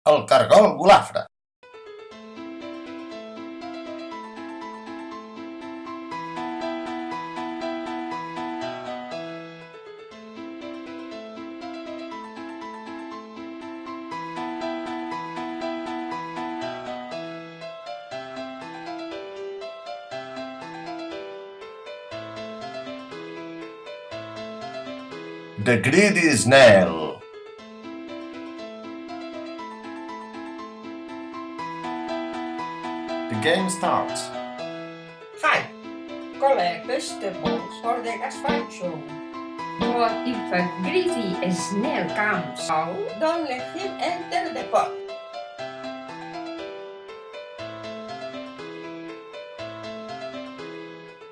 El cargol golafre. The greedy snail. The game starts. Hi, qual è questo monster de gazpacho? What if a greedy snail comes out? Don't let him enter the pot.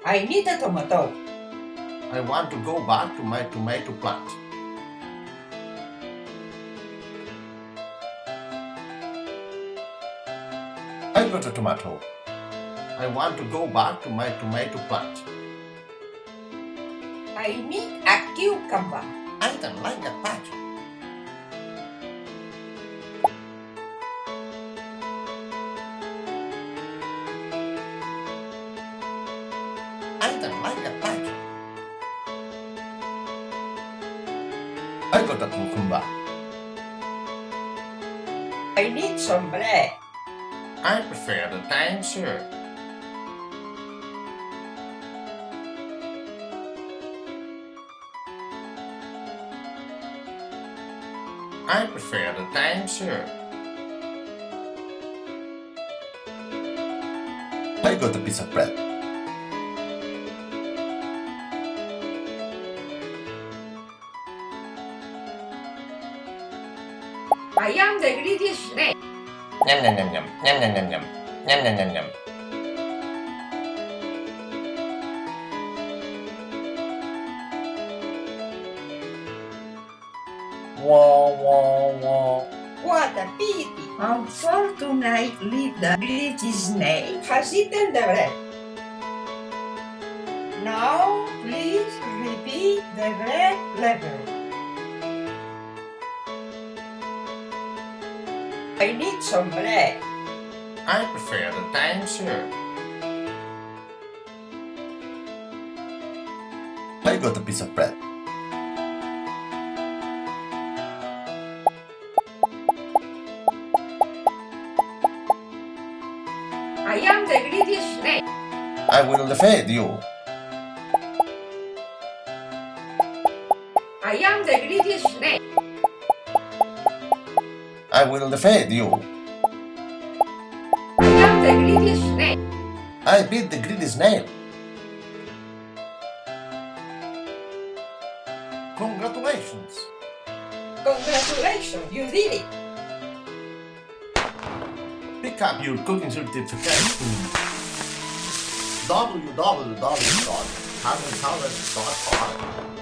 I need a tomato. I want to go back to my tomato plant. I got a tomato. I want to go back to my tomato plant. I need a cucumber. I don't like gazpacho. I don't like gazpacho. I got a cucumber. I need some bread. I prefer the thyme syrup. I prefer the thyme syrup. I got a piece of bread. I am the greedy snake. Yum yum yum yum yum yum yum yum yum yum yum yum. Wah wah wah. What a pity. Unfortunately, the greedy snake Has eaten the bread. Now, please repeat the bread level. I need some bread. I prefer the thyme syrup. I got a piece of bread. I am the greedy snake. I will defeat you. I am the greedy snake. I will defeat you. I am the greedy snake. I beat the greedy snail. Congratulations. Congratulations, you did it. Pick up your cooking certificate in www.harvardcollege.org.